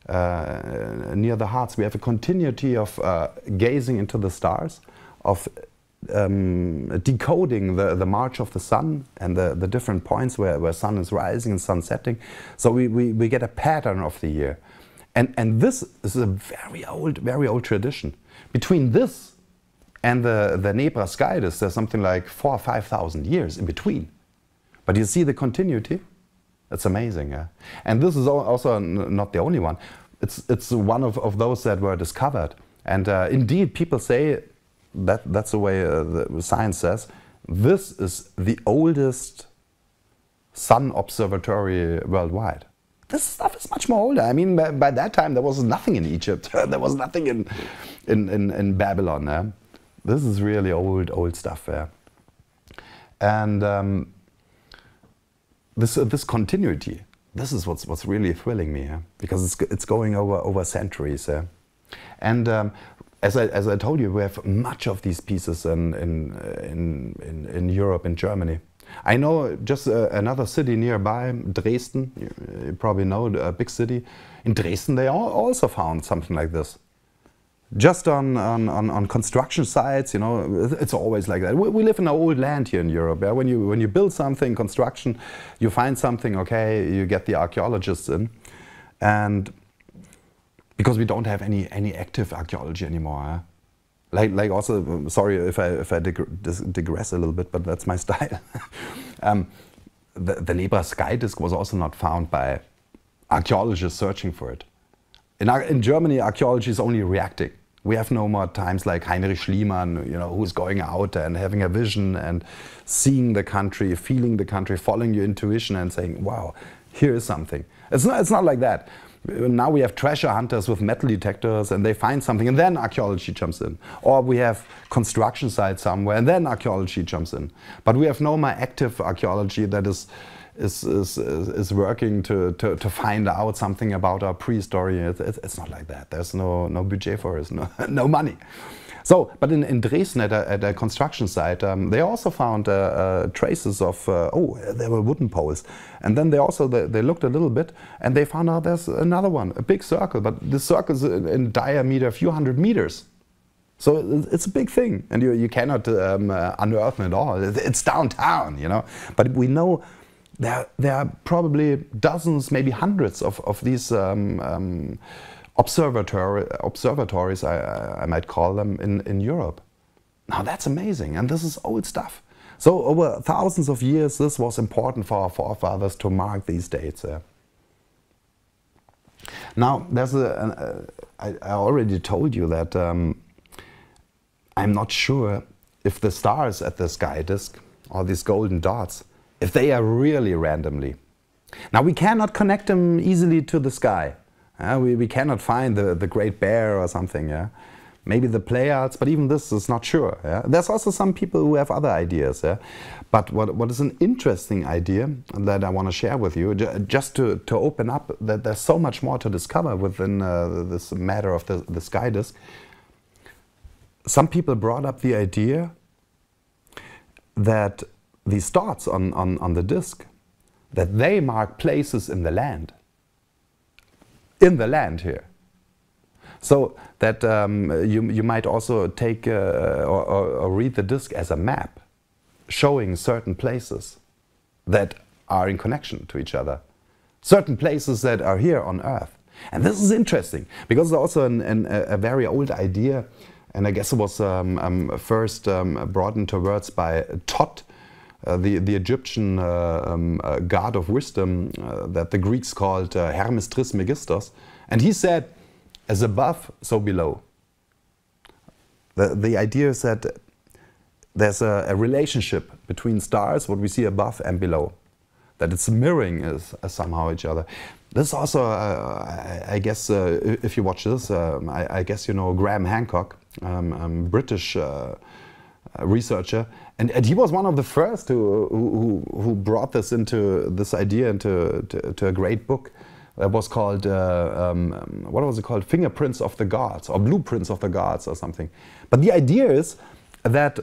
near the hearts. We have a continuity of gazing into the stars, of decoding the march of the sun and the different points where sun is rising and sun setting. So we get a pattern of the year. And this is a very old tradition. Between this and the Nebra skydisc, there's something like 4,000 or 5,000 years in between. But you see the continuity? It's amazing. Yeah? And this is also not the only one. It's one of those that were discovered. And indeed, people say, that's the way the science says, this is the oldest sun observatory worldwide. This stuff is much more older. I mean, by that time there was nothing in Egypt. There was nothing in Babylon. This is really old stuff. And this continuity, this is what's really thrilling me, because it's going over centuries. And as I told you, we have much of these pieces in Europe, in Germany. I know just another city nearby, Dresden, you probably know, a big city. In Dresden they also found something like this. Just on construction sites, you know, it's always like that. We live in an old land here in Europe. Yeah? When you build something, construction, you find something, okay, you get the archaeologists in. And because we don't have any active archaeology anymore. Yeah? Like also, sorry if I digress a little bit, but that's my style. The Nebra skydisc was also not found by archaeologists searching for it. In Germany, archaeology is only reacting. We have no more times like Heinrich Schliemann, you know, who's going out and having a vision and seeing the country, feeling the country, following your intuition and saying, wow, here is something. It's not like that. Now we have treasure hunters with metal detectors and they find something and then archaeology jumps in. Or we have construction sites somewhere and then archaeology jumps in. But we have no more active archaeology that is working to find out something about our pre-history. It's not like that. There's no budget for it, no money. So, but in Dresden at a construction site, they also found traces of, there were wooden poles. And then they looked a little bit and they found out there's another one, a big circle, but the circle is in diameter a few hundred meters. So it's a big thing and you cannot unearth it all. It's downtown, you know. But we know there are probably dozens, maybe hundreds of these observatories, I might call them, in Europe. Now that's amazing, and this is old stuff. So over thousands of years, this was important for our forefathers to mark these dates. Now, there's I already told you that I'm not sure if the stars at the sky disk, or these golden dots, if they are really randomly. Now, we cannot connect them easily to the sky. We cannot find the Great Bear or something. Yeah? Maybe the Pleiades, but even this is not sure. Yeah? There's also some people who have other ideas. Yeah? But what is an interesting idea that I want to share with you, just to open up that there's so much more to discover within this matter of the sky disk. Some people brought up the idea that these dots on the disk, that they mark places in the land. In the land here. So that you might also take or read the disk as a map, showing certain places that are in connection to each other. Certain places that are here on Earth. And this is interesting, because it's also a very old idea, and I guess it was first brought into words by Thoth, the Egyptian god of wisdom that the Greeks called Hermes Trismegistos. And he said, as above, so below. The idea is that there's a relationship between stars, what we see above and below. That it's mirroring somehow each other. This also, I guess, if you watch this, I guess you know Graham Hancock, British researcher, and he was one of the first who brought this idea into a great book that was called what was it called? Fingerprints of the Gods, or Blueprints of the Gods, or something. But the idea is that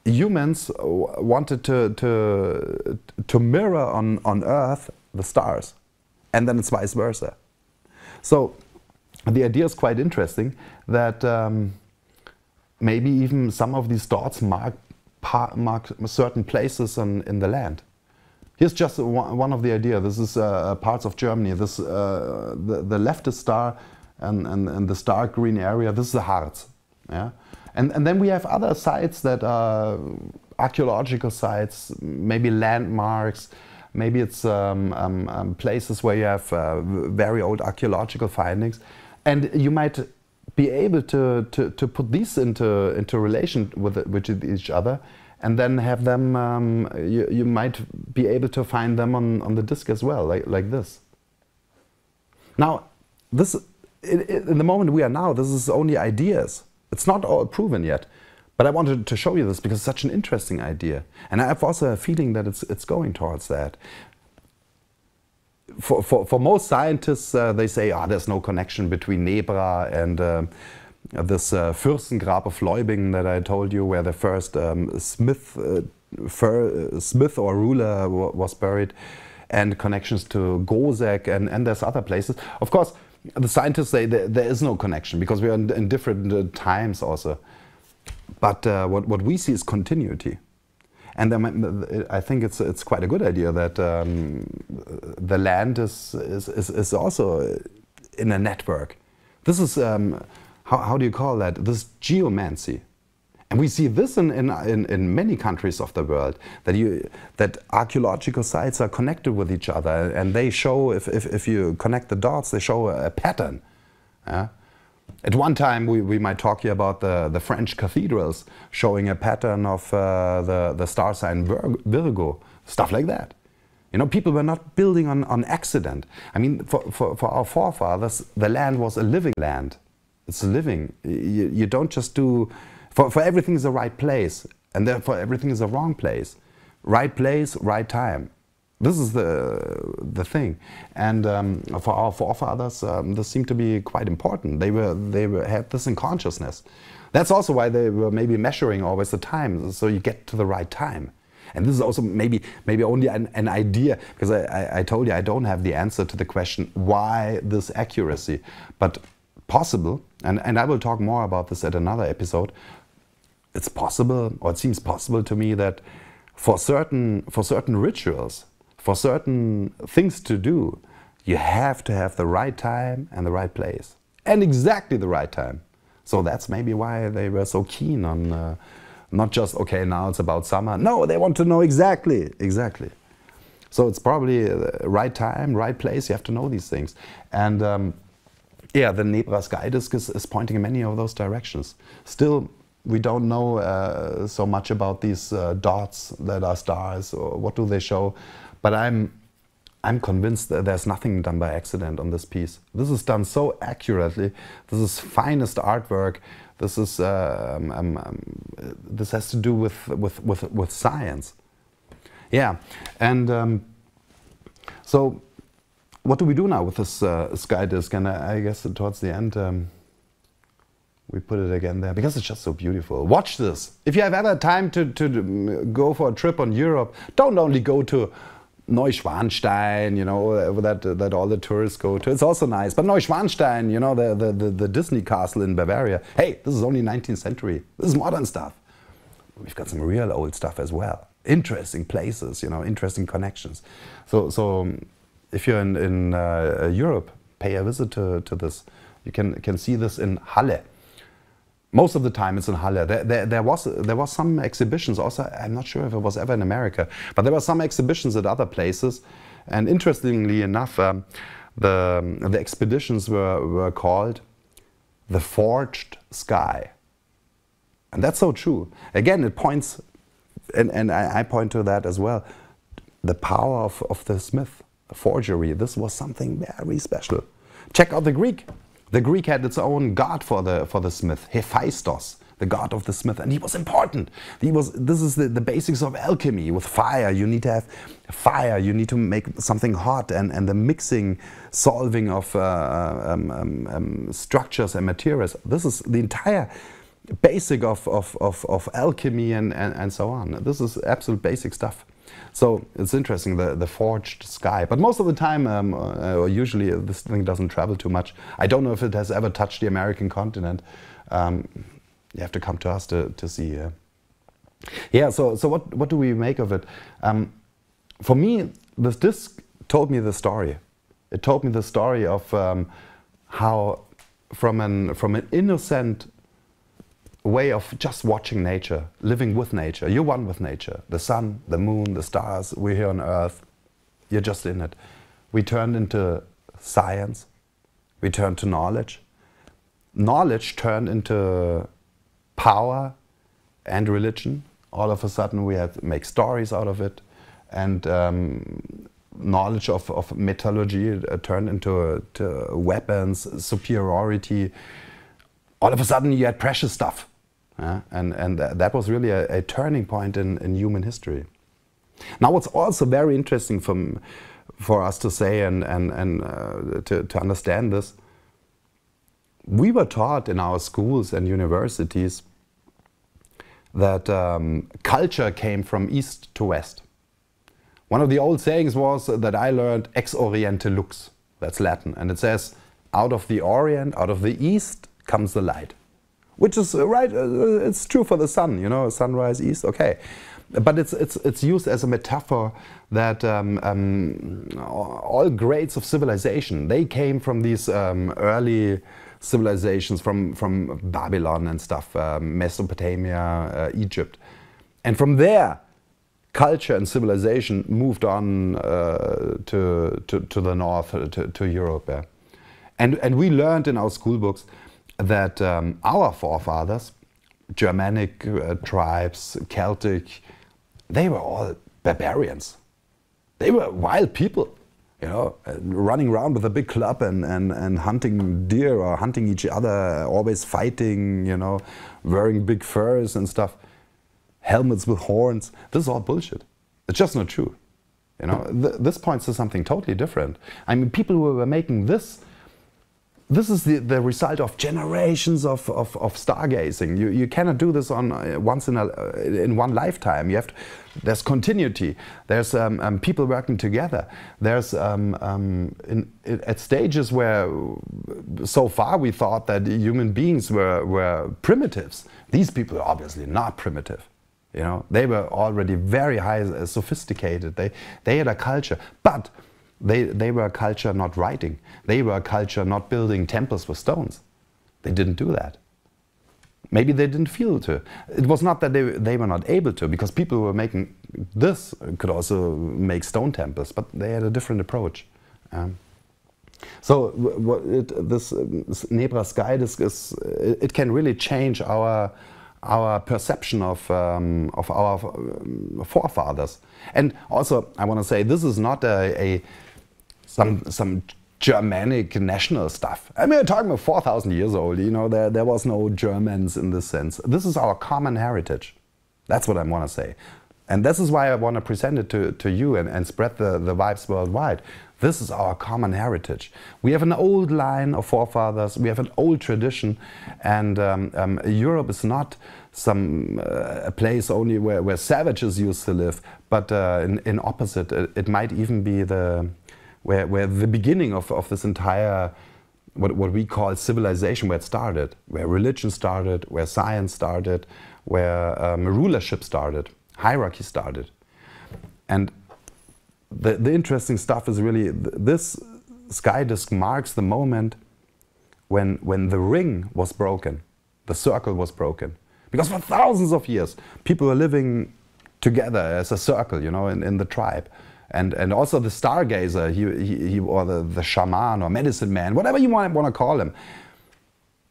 humans wanted to mirror on Earth the stars, and then it's vice versa. So the idea is quite interesting that maybe even some of these dots mark certain places in the land. Here's just one of the ideas. This is parts of Germany. This the leftist star and the dark green area. This is the Harz. Yeah? And then we have other sites that are archeological sites, maybe landmarks. Maybe it's places where you have very old archeological findings, and you might be able to put these into relation with each other, and then have them. You might be able to find them on the disk as well, like this. Now, this in the moment we are now, this is only ideas. It's not all proven yet. But I wanted to show you this because it's such an interesting idea. And I have also a feeling that it's going towards that. For most scientists, they say, there's no connection between Nebra and this Fürstengrab of Leubingen that I told you, where the first smith or ruler was buried, and connections to Gozek, and there's other places. Of course, the scientists say there is no connection because we are in different times also. But what we see is continuity, and I think it's quite a good idea that the land is also in a network. This is how do you call that? This is geomancy, and we see this in many countries of the world, that archaeological sites are connected with each other, and they show, if you connect the dots, they show a pattern. At one time, we might talk here about the French cathedrals showing a pattern of the star sign Virgo, stuff like that. You know, people were not building on accident. I mean, for our forefathers, the land was a living land. It's a living. You don't just do... For everything is the right place, and therefore everything is the wrong place. Right place, right time. This is the thing, and for our forefathers, this seemed to be quite important. They had this in consciousness. That's also why they were maybe measuring always the time, so you get to the right time. And this is also maybe only an idea, because I told you I don't have the answer to the question why this accuracy, but possible. And I will talk more about this at another episode. It's possible, or it seems possible to me, that for certain rituals, for certain things to do, you have to have the right time and the right place. And exactly the right time. So that's maybe why they were so keen on Not just, okay, now it's about summer. No, they want to know exactly. So it's probably the right time, right place. You have to know these things. And yeah, the Nebra skydisc is pointing in many of those directions. Still, we don't know so much about these dots that are stars, or what do they show. But I'm convinced that there's nothing done by accident on this piece. This is done so accurately. This is finest artwork. This is this has to do with science. Yeah, and so what do we do now with this skydisc? And I guess towards the end we put it again there because it's just so beautiful. Watch this. If you have ever time to go for a trip on Europe, don't only go to Neuschwanstein, you know, that all the tourists go to. It's also nice. But Neuschwanstein, you know, the Disney castle in Bavaria. Hey, this is only 19th century. This is modern stuff. We've got some real old stuff as well. Interesting places, you know, interesting connections. So if you're in Europe, pay a visit to this. You can see this in Halle. Most of the time it's in Halle. There was some exhibitions also. I'm not sure if it was ever in America, but there were some exhibitions at other places. And interestingly enough, the expeditions were called The Forged Sky. And that's so true. Again, it points, and I point to that as well, the power of the smith, the forgery. This was something very special. Check out the Greek. The Greek had its own god for the smith, Hephaestus, the god of the smith, and he was important. This is the basics of alchemy. With fire, you need to have fire. You need to make something hot, and the mixing, solving of structures and materials. This is the entire basic of alchemy and so on. This is absolute basic stuff. So it's interesting, the forged sky. But most of the time, or usually, this thing doesn't travel too much. I don't know if it has ever touched the American continent. You have to come to us to see. Yeah, so what do we make of it? For me, this disc told me the story. It told me the story of how from an innocent way of just watching nature, living with nature. You're one with nature. The sun, the moon, the stars, we're here on Earth. You're just in it. We turned into science. We turned to knowledge. Knowledge turned into power and religion. All of a sudden we had to make stories out of it. And knowledge of metallurgy turned into weapons, superiority. All of a sudden you had precious stuff. And that was really a turning point in human history. Now what's also very interesting for us to say and to understand this, we were taught in our schools and universities that culture came from east to west. One of the old sayings was that I learned ex oriente lux, that's Latin, and it says out of the Orient, out of the East comes the light. Which is right, it's true for the sun, you know, sunrise east, okay. But it's used as a metaphor that all grades of civilization, they came from these early civilizations from Babylon and stuff, Mesopotamia, Egypt. And from there, culture and civilization moved on to the north, to Europe. Yeah. And we learned in our school books that our forefathers, Germanic tribes, Celtic, they were all barbarians. They were wild people, you know, running around with a big club and hunting deer or hunting each other, always fighting, you know, wearing big furs and stuff, helmets with horns. This is all bullshit. It's just not true. You know, this points to something totally different. I mean, people who were making this is the result of generations of stargazing. You cannot do this on in one lifetime. You have to, there's continuity. There's people working together. There's at stages where so far we thought that human beings were primitives. These people are obviously not primitive. You know, they were already very high sophisticated. They had a culture, but they were a culture not writing. They were a culture not building temples with stones. They didn't do that. Maybe they didn't feel to. It was not that they were not able to, because people who were making this could also make stone temples, but they had a different approach. So this Nebra skydisc is, it can really change our perception of our forefathers. And also, I want to say, this is not some Germanic national stuff. I mean, we're talking about 4,000 years old, you know, there was no Germans in this sense. This is our common heritage. That's what I want to say. And this is why I want to present it to you and spread the vibes worldwide. This is our common heritage. We have an old line of forefathers, we have an old tradition, and Europe is not a place only where savages used to live, but in opposite, it might even be where the beginning of this entire, what we call civilization, where it started, where religion started, where science started, where rulership started, hierarchy started. And the interesting stuff is really, this skydisc marks the moment when the ring was broken, the circle was broken. Because for thousands of years, people were living together as a circle, you know, in the tribe. And also the stargazer, he or the shaman or medicine man, whatever you want to call him,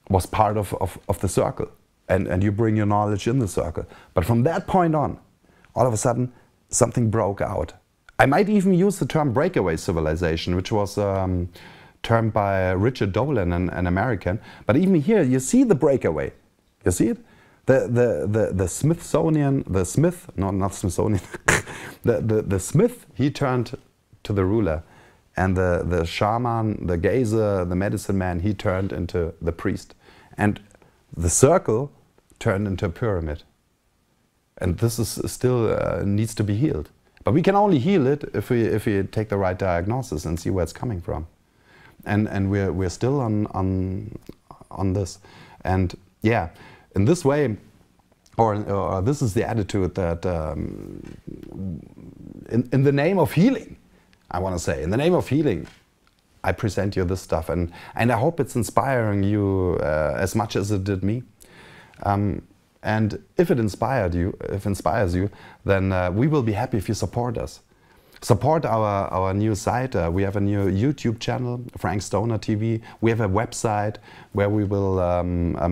was part of the circle. And you bring your knowledge in the circle. But from that point on, all of a sudden, something broke out. I might even use the term breakaway civilization, which was termed by Richard Dolan, an American. But even here, you see the breakaway. You see it? The Smithsonian, the Smith, no, not Smithsonian, the Smith, he turned to the ruler. And the shaman, the gazer, the medicine man, he turned into the priest. And the circle turned into a pyramid. And this is still needs to be healed. But we can only heal it if we take the right diagnosis and see where it's coming from. And we're still on this. And yeah, in this way, or this is the attitude that in the name of healing, I want to say, in the name of healing, I present you this stuff, and I hope it's inspiring you as much as it did me. And if it inspires you, then we will be happy if you support us. Support our new site. We have a new YouTube channel, Frank Stoner TV. We have a website where we will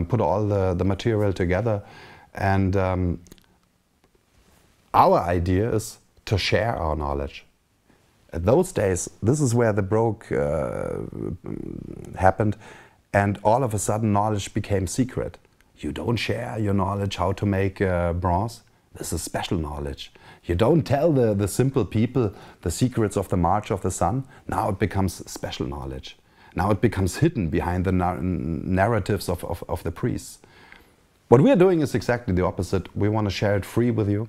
put all the material together. And our idea is to share our knowledge. At those days, this is where the broke happened, and all of a sudden knowledge became secret. You don't share your knowledge how to make bronze. This is special knowledge. You don't tell the simple people the secrets of the march of the sun. Now it becomes special knowledge. Now it becomes hidden behind the narratives of the priests. What we are doing is exactly the opposite. We want to share it free with you.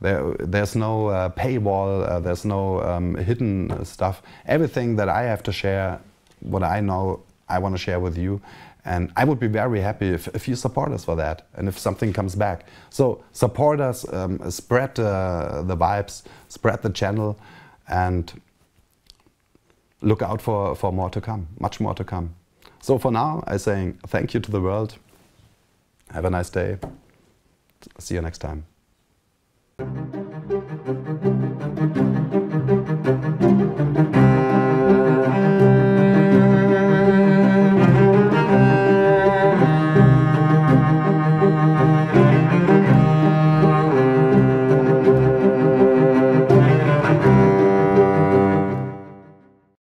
There's no paywall, there's no hidden stuff. Everything that I have to share, what I know, I want to share with you. And I would be very happy if you support us for that, and if something comes back. So support us, spread the vibes, spread the channel, and look out for more to come, much more to come. So for now, I'm saying thank you to the world. Have a nice day. See you next time.